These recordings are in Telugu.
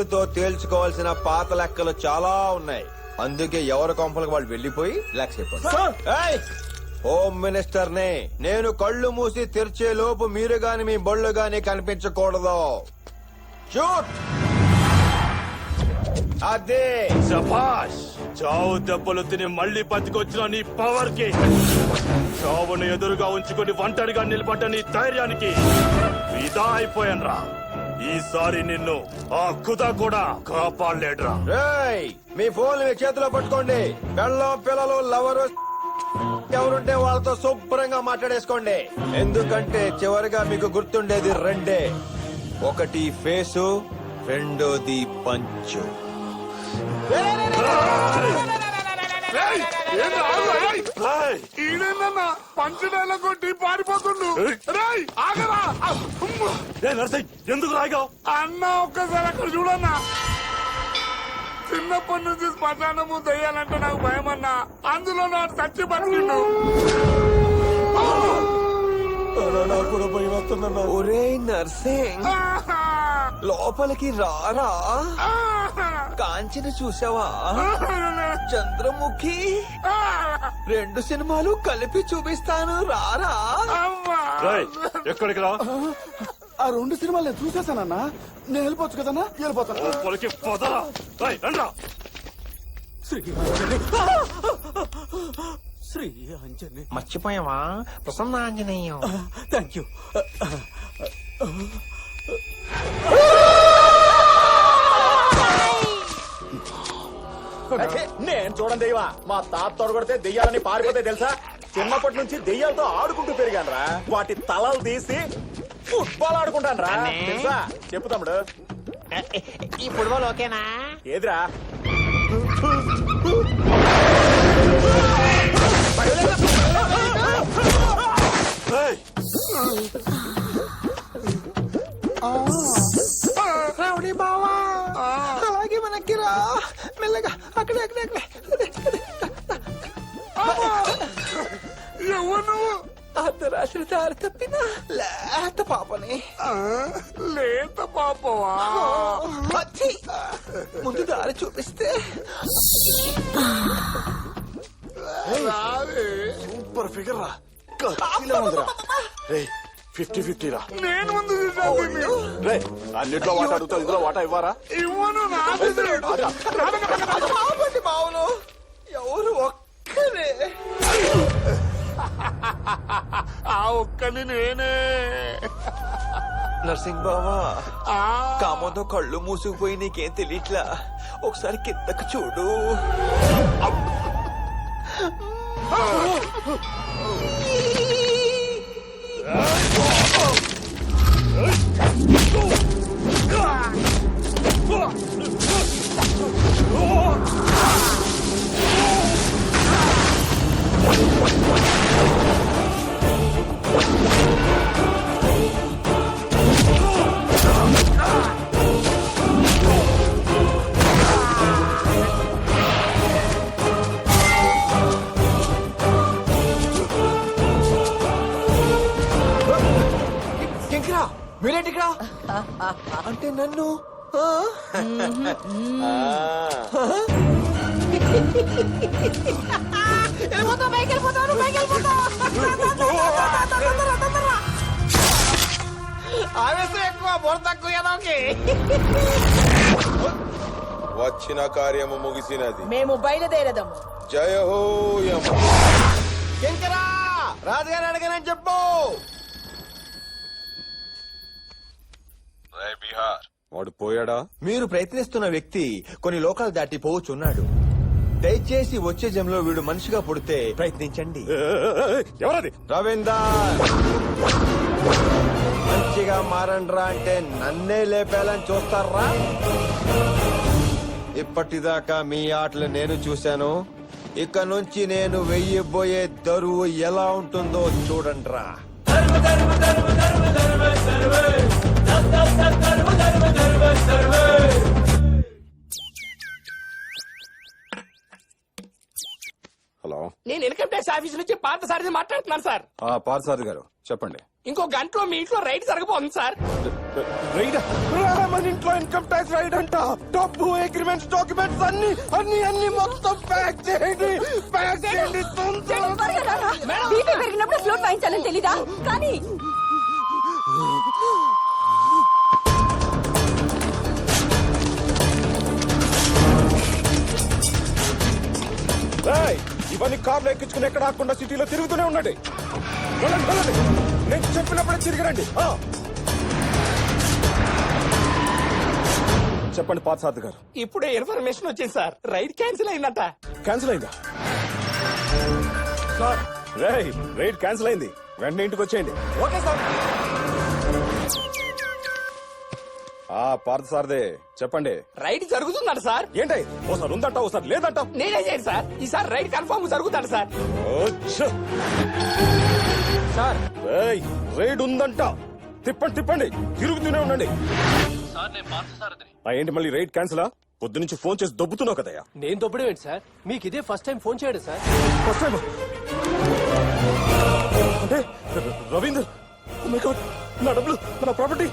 దేవుడితో తేల్చుకోవాల్సిన పాత లెక్కలు చాలా ఉన్నాయి. అందుకే ఎవరి కొంపలకు వాళ్ళు వెళ్లిపోయి రిలాక్స్ అయిపోతారు. హోమ్ మినిస్టర్ నే నేను కళ్ళు మూసి తెరిచే లోపు మీరు గాని మీ బళ్ళు గాని కనిపించకూడదు. షూట్. అదే శభాష్. చావు దెబ్బలు తిని మళ్ళీ బతికొచ్చిన నీ పవర్ కి, చావును ఎదురుగా ఉంచుకొని ఒంటరిగా నిలబడ్డ నీ ధైర్యానికి ఫిదా అయిపోయాన్రా. ఈసారి నిన్ను ఆ ఖుదా కూడా కాపాడలేడురా. రేయ్, మీ ఫోన్ మీ చేతిలో పట్టుకోండి. పెళ్ళం పిల్లలు లవరు ఎవరుంటే వాళ్ళతో శుభ్రంగా మాట్లాడేసుకోండి. ఎందుకంటే చివరిగా మీకు గుర్తుండేది రెండే, ఒకటి ఫేసు, రెండోది పంచు. ఈడేనన్నా పంచడాల కొట్టి పారిపోతుండు. నర్సయ్య, ఎందుకు రాగావు? అన్న ఒక్కసారి అక్కడ చూడన్నా. చిన్నప్పటి నుంచి శ్మశానము దయ్యాలంటే నాకు భయం అన్నా. అందులో నాకు చచ్చి బతికిండు. కూడా భయం వస్తుందన్నా. ఒరే నర్సింగ్, లోపలికి రారా. కాంచన చూసావా? చంద్రముఖి 2 సినిమాలు కలిపి చూపిస్తాను, రారా. ఎక్కడికి రా? ఆ 2 సినిమాలు నేను చూసేసానన్నా. నేను వెళ్ళిపోవచ్చు కదన్నా. వెళ్ళిపోతాను. లోపలికి పోదరా. రండ్రా. శ్రీ ఆంజనేయ. మర్చిపోయావా? ప్రసన్న ఆంజనేయం. Thank you. నేను చూడండి దెయ్యమా. మా తాత తొడగొడితే దెయ్యాలని పారిపోతే తెలుసా? చిన్నప్పటి నుంచి దెయ్యాలతో ఆడుకుంటూ పెరిగానరా. వాటి తలలు తీసి ఫుట్బాల్ ఆడుకుంటాను రా. తెలుసా? చెప్పు తమ్ముడు. ఈ ఫుట్బాల్ ఓకేనా? ఏదిరా? రావుడి బావా, అలాగే మనకి రా. మెల్లగా అక్కడే అక్కడే అక్కడే. ఎవరు? అర్ధరాత్రి దారి తప్పిన లేత పాపని. లేత పాపవా? వచ్చి ముందు దారి చూపిస్తే. సూపర్ ఫిగర్ రా. 50-50 రా. నేను ముందు చూసాను. అన్నిట్లో వాట అడుగుతావు, ఇందులో వాట ఇవ్వరా? ఇవ్వను. పాపండి బావులు ఎవరు ఒక్కరే. ఆ ఒక్కని నేనే. నర్సింగ్ బావా, కామంతో కళ్ళు మూసుకుపోయి నీకేం తెలియట్లా. ఒకసారి కిందకు చూడు. మీరేంటి ఇక్కడ? అంటే నన్ను ఆవేశం ఎక్కువ, బుర్ర తక్కువ. వచ్చిన కార్యము ముగిసినది. మేము బయలుదేరదాము. జయ హో యమ. శంకరా, రాజుగారు అడగనని చెప్పు. వాడు పోయాడా? మీరు ప్రయత్నిస్తున్న వ్యక్తి కొన్ని లోకాలు దాటి పోవచ్చున్నాడు. దయచేసి వచ్చే జన్మలో వీడు మనిషిగా పుడితే ప్రయత్నించండి. ఎవరది? రవీందర్, మంచిగా మారండ్రా అంటే నన్నే లేపేయాలని చూస్తారా? ఇప్పటిదాకా మీ ఆటలు నేను చూశాను. ఇక నుంచి నేను వెయ్యబోయే దరువు ఎలా ఉంటుందో చూడండ్రా. హలో, నేను ఇన్కమ్ ట్యాక్స్ ఆఫీస్ నుంచి పార్థసారథి మాట్లాడుతున్నాను సార్. పార్సారథి గారు చెప్పండి. ఇంకో గంటలో మీ ఇంట్లో రైడ్ జరగబోతుంది సార్. రైడ్ మన ఇంట్లో ఇన్కమ్ ట్యాక్స్ రైడ్ అంట. డబ్బు, అగ్రిమెంట్స్, డాక్యుమెంట్స్ అన్ని అన్ని అన్ని మొత్తం ప్యాక్ చేయండి. బీపీ పెరిగినప్పుడు ఫ్లోట్ వాయించాలని తెలీదా? కానీ రేయ్, ఇవన్నీ కార్లు ఎక్కించుకుని ఎక్కడ ఆకుండా సిటీలో తిరుగుతూనే ఉండండి. వెళ్ళండి, వెళ్ళండి. నేను చెప్పినప్పుడే తిరిగిరండి. చెప్పండి పార్థసారథి గారు. ఇప్పుడే ఇన్ఫర్మేషన్ వచ్చింది సార్, రైడ్ క్యాన్సిల్ అయిందట. క్యాన్సిల్ అయిందా? సార్ రేయ్, రైడ్ క్యాన్సిల్ అయింది. వెంటనే ఇంటికి వచ్చేయండి. Okay sir. పార్థసారథి చెప్పండి. రైడ్ జరుగుతుందట సార్. ఏంటి ఓసారి ఉందంట ఓసారి లేదంట? నేనే చేయండి సార్, ఈసారి రైడ్ కన్ఫర్మ్ జరుగుతాడు సార్. సార్ రైడ్ ఉందంట. తిప్పండి తిప్పండి, తిరుగుతూనే ఉండండి. ఏంటి మళ్ళీ రైడ్ క్యాన్సిలా? పొద్దు నుంచి ఫోన్ చేసి దొబ్బుతున్నావు కదయ్యా. నేను దొబ్బడం ఏంటి సార్? మీకు ఇదే ఫస్ట్ టైం ఫోన్ చేయడం సార్. ఫస్ట్ టైం అంటే రవీందర్, oh my God, నా డబ్బులు, నా ప్రాపర్టీ.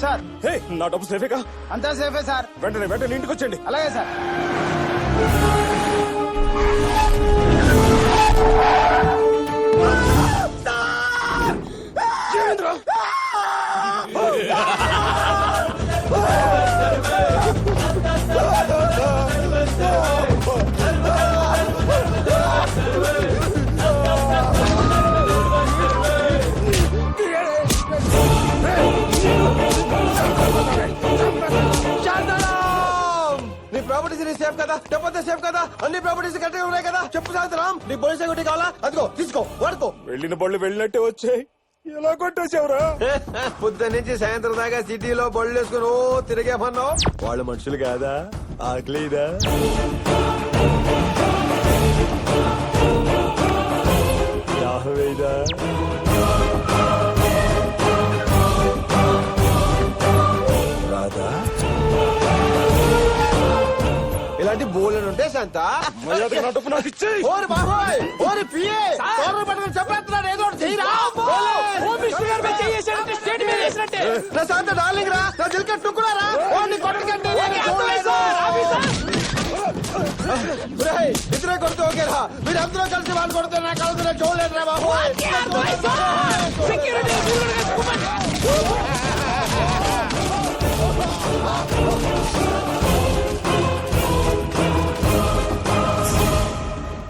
సార్ హే, నా డబ్బు సేఫేగా? అంతా సేఫే సార్. వెంటనే వెంటనే ఇంటికి వచ్చేయండి. అలాగే సార్. నీ ప్రాపర్టీస్ నీ సేఫ్ కదా? చెప్పొద్దు సేఫ్ కదా? అన్ని ప్రాపర్టీస్ కరెక్ట్గా ఉన్నాయి కదా? చెప్పు సాయంత్రం. నీ పోలీస్ సెక్యూరిటీ కావాలా? అదిగో తీసుకో, వాడుకో. వెళ్ళిన బళ్ళు వెళ్ళినట్టే వచ్చాయి. ఎలా కొట్టేసావురా? పొద్దు నుంచి సాయంత్రం దాకా సిటీలో బళ్ళు వేసుకుని ఓ తిరిగేమన్నావు. వాళ్ళు మనుషులు కాదా? ఆకలిదా? దాహమేదా? రాదా? ఇలాంటి బోర్లు ఉంటే శాంత ఓరి బాబోయ్, ఓరి పిఏ ఓరి పట్టుకుని చెప్పేస్తున్నాడు. ఏదో ఒకటి చెయ్యిరా. నా శాంత డార్లింగ్ రా, నా దిల్క టుక్కురారా. ఓన్ని కొట్టకండి. ఇద్దరే కొడుతూ ఓకేరా. మీరు అందరూ కలిసి వాళ్ళు కొడితే నా కలుతున్నా చూడలేదు రా బాబు.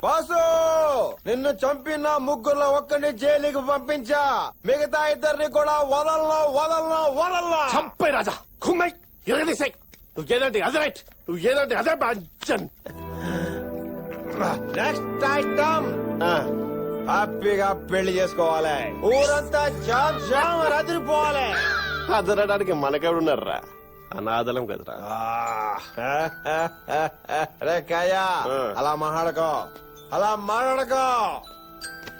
బాసు, నిన్ను చంపిన ముగ్గురులో ఒక్కడిని జైలుకి పంపించా. మిగతా ఇద్దరిని కూడా వదలను వదలను వదలను. చంపై రాజా, కుమ్మై ఎరగదీసాయి. నువ్వు ఏదంటే అదే రైట్, నువ్వు ఏదంటే అదే బాధ్యన్. నెక్స్ట్ ఐటమ్, హ్యాపీగా పెళ్లి చేసుకోవాలి. ఊరంతా జామ్ జామ్ రదిరిపోవాలి. అదరడానికి మనకెవడున్నారా? అనాథలం కదరా. రే కాయా, అలా మాట్లాడకో, అలా మాట్లాడకో.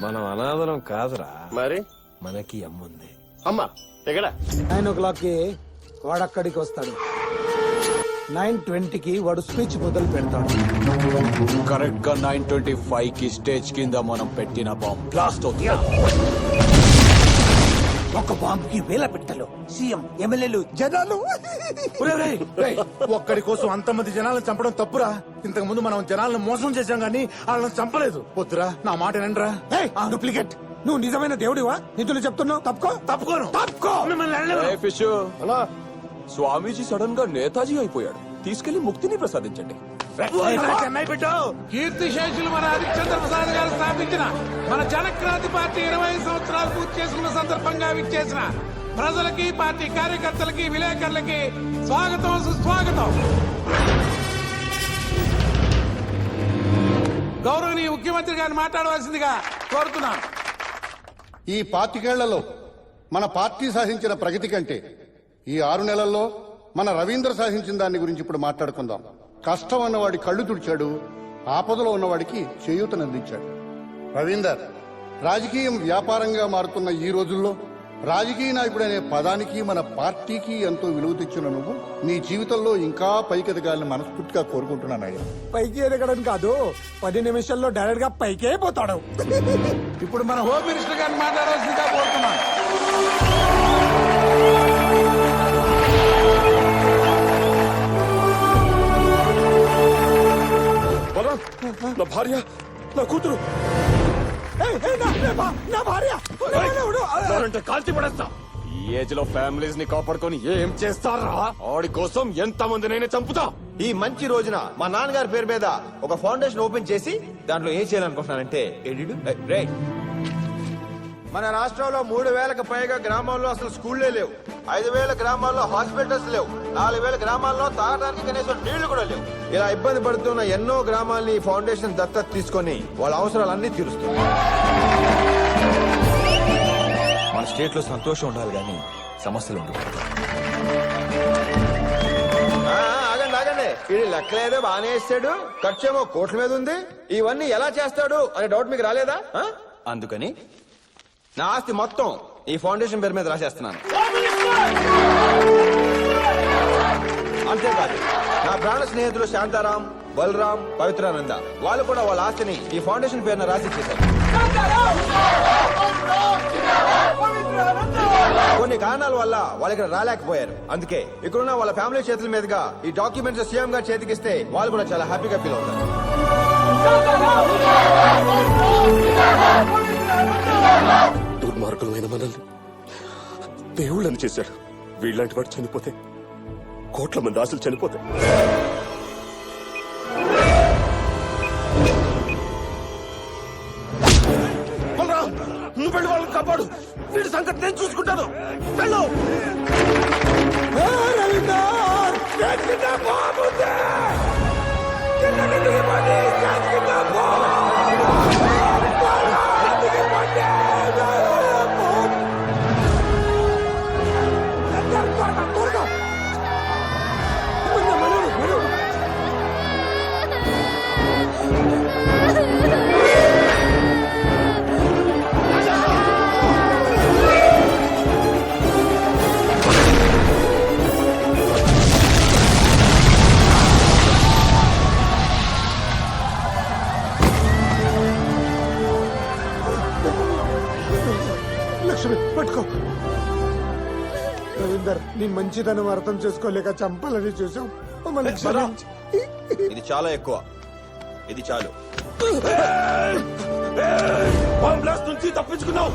మనం అనాథలం కాదురా, మరి మనకి అమ్ముంది. అమ్మా ఎక్కడ? 9 o'clock కి వాడు అక్కడికి వస్తాడు. 9:20కి వాడు స్పీచ్ మొదలు పెడతాడు. కరెక్ట్ గా 9:25 కి స్టేజ్ కింద మనం పెట్టిన బాంబ్ బ్లాస్ట్ అవుతుంది. ఒక బాంబుకి వేల పెట్టలు, సీఎం, ఎమ్మెల్యేలు, జనాలు. ఒక్కడి కోసం అంతమంది జనాలను చంపడం తప్పురా. ఇంతకు ముందు మనం జనాలను మోసం చేశాం గానీ వాళ్ళని చంపలేదు. వద్దురా, నా మాట వినండిరా. డూప్లికేట్. నువ్వు నిజమైన దేవుడివా? నిధులు చెప్తున్నావు. తప్పుకోను. ఫిష్ స్వామీజీ సడన్ గా నేతాజీ అయిపోయాడు. తీసుకెళ్లి ముక్తిని ప్రసాదించండి. చెన్నై పెట్టు. కీర్తి శేషులు మన హరిశ్చంద్ర ప్రసాద్ గారు స్థాపించిన మన జనక్రాంతి పార్టీ 20 సంవత్సరాలు పూర్తి చేసుకున్న సందర్భంగా విచ్చేసిన ప్రజలకి, పార్టీ కార్యకర్తలకి, విలేకరులకి స్వాగతం, సుస్వాగతం. గౌరవనీయ ముఖ్యమంత్రి గారిని మాట్లాడవలసిందిగా కోరుతున్నాను. ఈ 25 మన పార్టీ సాధించిన ప్రగతి కంటే ఈ 6 నెలల్లో మన రవీంద్ర సాధించిన దాని గురించి ఇప్పుడు మాట్లాడుకుందాం. కష్టం ఉన్నవాడి కళ్ళు తుడిచాడు, ఆపదలో ఉన్నవాడికి చేయూతనందించాడు. రవీందర్, రాజకీయం వ్యాపారంగా మారుతున్న ఈ రోజుల్లో రాజకీయ నాయకుడు అనే పదానికి మన పార్టీకి ఎంతో విలువ తెచ్చిన నువ్వు నీ జీవితంలో ఇంకా పైకెదగాలని మనస్ఫూర్తిగా కోరుకుంటున్నానయ్యా. పైకి ఎదగడం కాదు 10 నిమిషాల్లో డైరెక్ట్ గా పైకే పోతాడు. ఇప్పుడు మన హోమ్ మినిస్టర్ గారిని మాట్లాడాల్సిందిగా కోరుతున్నాను. నా భార్య నా కూతురు నా భార్య అంటే కాల్చి పడేస్తా. ఈ ఏజ్ లో ఫ్యామిలీస్ ని కాపాడుకొని ఏం చేస్తారా? ఆడి కోసం ఎంత మందినైనా చంపుతా. ఈ మంచి రోజున మా నాన్నగారి పేరు మీద ఒక ఫౌండేషన్ ఓపెన్ చేసి దాంట్లో ఏం చేయాలనుకుంటున్నానంటే మన రాష్ట్రంలో 3,000కు పైగా గ్రామాల్లో అసలు స్కూళ్లే లేవు. 5,000 గ్రామాల్లో హాస్పిటల్స్ లేవు. 4,000 గ్రామాల్లో తాగడానికి కనీసం నీళ్లు కూడా లేవు. ఇలా ఇబ్బంది పడుతున్న ఎన్నో గ్రామాల్ని ఈ ఫౌండేషన్ దత్తత తీసుకొని వాళ్ళ అవసరాలన్నీ తీరుస్తుంది. మన స్టేట్ లో సంతోషం ఉండాలి కానీ సమస్యలు ఉండవు. ఆగండి ఇది లెక్కలేదో బాగానే వేస్తాడు, ఖర్చేమో కోట్ల మీద ఉంది. ఇవన్నీ ఎలా చేస్తాడు అనే డౌట్ మీకు రాలేదా? అందుకని నా ఆస్తి మొత్తం ఈ ఫౌండేషన్ పేరు మీద రాసేస్తున్నాను. అంతేకాదు నా ప్రాణ స్నేహితులు శాంతారాం, బలరాం, పవిత్రానంద వాళ్ళు కూడా వాళ్ళ ఆస్తిని ఈ ఫౌండేషన్ పేరున రాసి ఇచ్చేశారు. కొన్ని కారణాల వల్ల వాళ్ళు ఇక్కడ రాలేకపోయారు. అందుకే ఇక్కడున్న వాళ్ళ ఫ్యామిలీ చేతుల మీదుగా ఈ డాక్యుమెంట్స్ సీఎం గారు చేతికిస్తే వాళ్ళు కూడా చాలా హ్యాపీగా ఫీల్ అవుతారు. దుర్మార్గులమైన మనల్ని దేవుళ్ళని చేశాడు. వీళ్ళంటి వాడు చనిపోతే కోట్ల మంది ఆశలు చనిపోతాయి. నువ్వు వెళ్ళి వాళ్ళని కాపాడు. వీడి సంగతి నేను చూసుకుంటాను. వెళ్ళు. లక్ష్మి పట్టుకో. రవీందర్ నీ మంచిదనం అర్థం చేసుకోలేక చంపాలని చూసాం. ఇది చాలా ఎక్కువ. ఇది చాలు. బాంబ్ బ్లాస్ట్ నుంచి తప్పించుకున్నావు,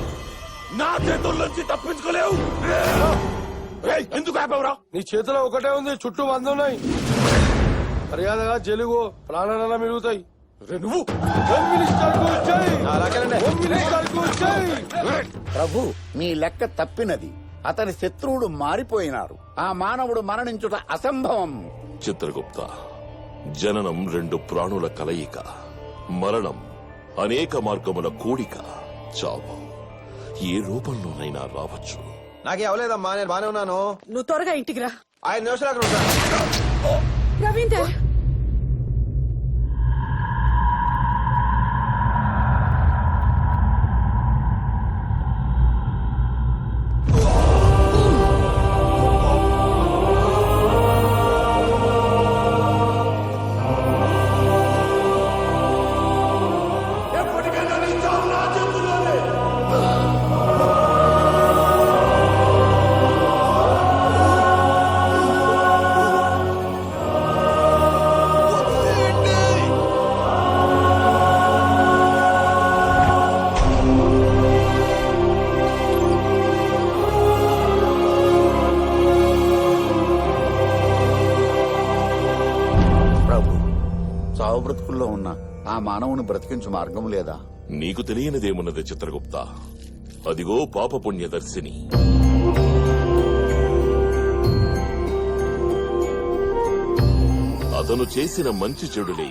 నా చేతుల నుంచి తప్పించుకోలేవు. ఎందుకు ఆపావురా? నీ చేతిలో ఒకటే ఉంది, చుట్టూ 100 ఉన్నాయి. మర్యాదగా జలుగు ప్రాణాల మిగులుతాయి. నువ్వు ప్రభు మీ లెక్క తప్పినది. అతని శత్రువుడు మారిపోయినారు. ఆ మానవుడు మరణించుట అసంభవం. చిత్రగుప్త, జననం 2 ప్రాణుల కలయిక, మరణం అనేక మార్గముల కూడిక. చావు ఏ రూపంలోనైనా రావచ్చు. నాకే అవలేదమ్మా, నేను బానే ఉన్నాను. నువ్వు త్వరగా ఇంటికి రా. 5 నిమిషాలు అక్కడ ఉంటాను. రవీందర్ చావు బ్రతుకుల్లో ఉన్న ఆ మానవుని బ్రతికించు మార్గం లేదా? నీకు తెలియనిదేమున్నది చిత్రగుప్త. అదిగో పాపపుణ్యదర్శిని. అతను చేసిన మంచి చెడులే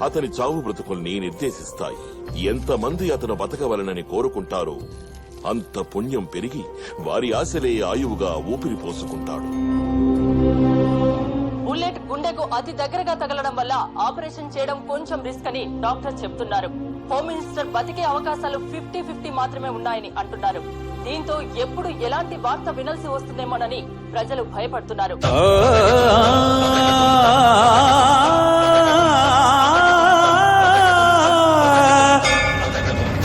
అతని చావు బ్రతుకుల్ని నిర్దేశిస్తాయి. ఎంతమంది అతను బతకవలనని కోరుకుంటారో అంత పుణ్యం పెరిగి వారి ఆశలే ఆయువుగా ఊపిరి పోసుకుంటాడు. బుల్లెట్ గుండెకు అతి దగ్గరగా తగలడం వల్ల ఆపరేషన్ చేయడం కొంచెం రిస్క్ అని డాక్టర్ చెప్తున్నారు. హోమ్ మినిస్టర్ బతికే అవకాశాలు 50-50 మాత్రమే ఉన్నాయని అంటున్నారు. దీంతో ఎప్పుడు ఎలాంటి వార్త వినాల్సి వస్తుందేమోనని ప్రజలు భయపడుతున్నారు.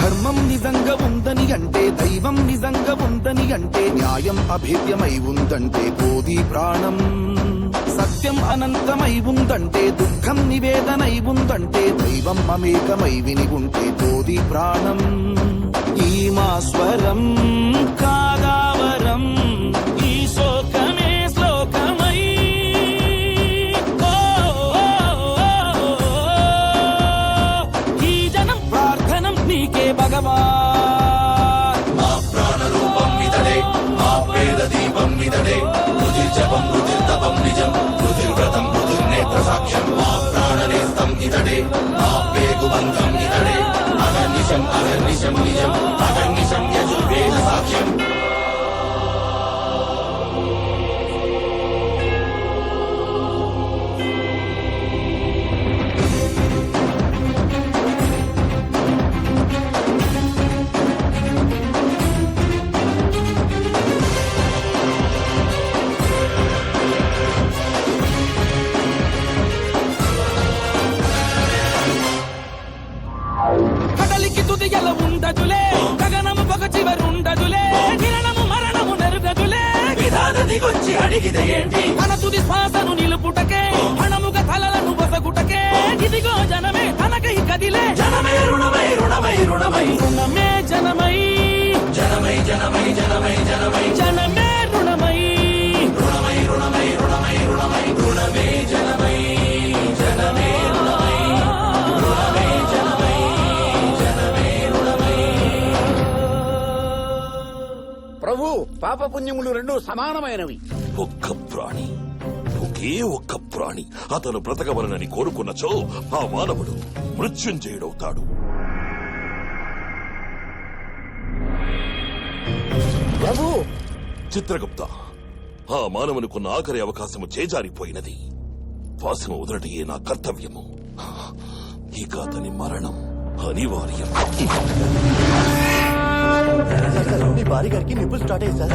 ధర్మం నిజంగా ఉందని అంటే, దైవం నిజంగా ఉందని అంటే, న్యాయం అభేద్యమై ఉందంటే కోది ప్రాణం, సత్యం అనంతమై ఉందంటే, దుఃఖం నివేదనై ఉందంటే, దైవం మమేకమై విని ఉంటే కోది ప్రాణం. ఈ మా స్వరం కాదావరం, ఈ శోకమే శ్లోకమై. ఓ, ఓ, ఓ, ఈ జనం ప్రార్థనం నీకే భగవా. మా ప్రాణ రూపం ఇతడే, మా పేద దీపం ఇతడే, రుధిర్ జపం రుధిర్ తపం నిజం, రుధిర్ వ్రతం రుధిర్ నేత్ర సాక్ష్యం. మా ప్రాణనేస్తం ఇతడే, మా పేగు బంధం ఇతడే, అహర్నిశం అహర్నిశం నిజం, అహర్నిశం యజుర్వేద సాక్ష్యం. కడలికి తుదియల ఉండదులే, గగనము పగ చివరుండదులే, కిరణము మరణము నెరుగదులే. విధాన దిగొచ్చి అడిగితే ఏంటి, మన తుది శ్వాసను నిలుపుటకే, హణముగ తలలను బసగుటకే. ఇదిగో జనమే తనకై కదిలే, జనమే రుణమై రుణమై రుణమై, రుణమే జనమై జనమై జనమై జనమై జనమై, జనమే రుణమై రుణమై రుణమై రుణమై రుణమై, రుణమే జనమై జనమే రుణమై రుణమే జనమై జనమే రుణమై. ప్రభు పాపపుణ్యములు రెండు సమానమైనవి. ఒక్క ప్రాణి, ఒకే ఒక్క ప్రాణి అతను బ్రతకవలనని కోరుకున్నచో ఆ మానవుడు మృత్యుంజయుడవుతాడు. ప్రభు చిత్రగుప్త, ఆ మానవునికున్న ఆఖరి అవకాశము చేజారిపోయినది. వాసన వదలటయే నా కర్తవ్యము. ఇక అతని మరణం అనివార్యం. మీ భార్య గారికి నిప్పులు స్టార్ట్ అయ్యి sir.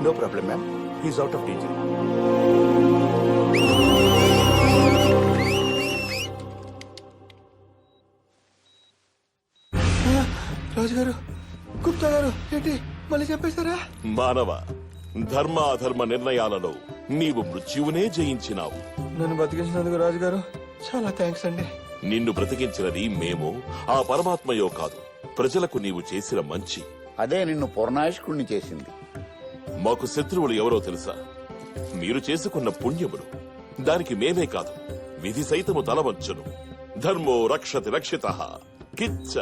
No problem, ma'am. He's out of danger. రాజుగారు, గుప్తా గారు, ఏంటి మళ్ళీ చెప్పేశారా? మానవ, ధర్మ అధర్మ నిర్ణయాలలో నీవు మృత్యువునే జయించినావు. నన్ను బతికించినందుకు రాజుగారు చాలా థ్యాంక్స్ అండి. నిన్ను బ్రతికించినది మేము, ఆ పరమాత్మయో కాదు, ప్రజలకు నీవు చేసిన మంచి. అదే నిన్ను పూర్ణాయుష్కుణ్ణి చేసింది. మాకు శత్రువులు ఎవరో తెలుసా? మీరు చేసుకున్న పుణ్యములు. దానికి మేమే కాదు, విధి సైతము తలవంచును. ధర్మో రక్షతి రక్షితః. కిచ్చ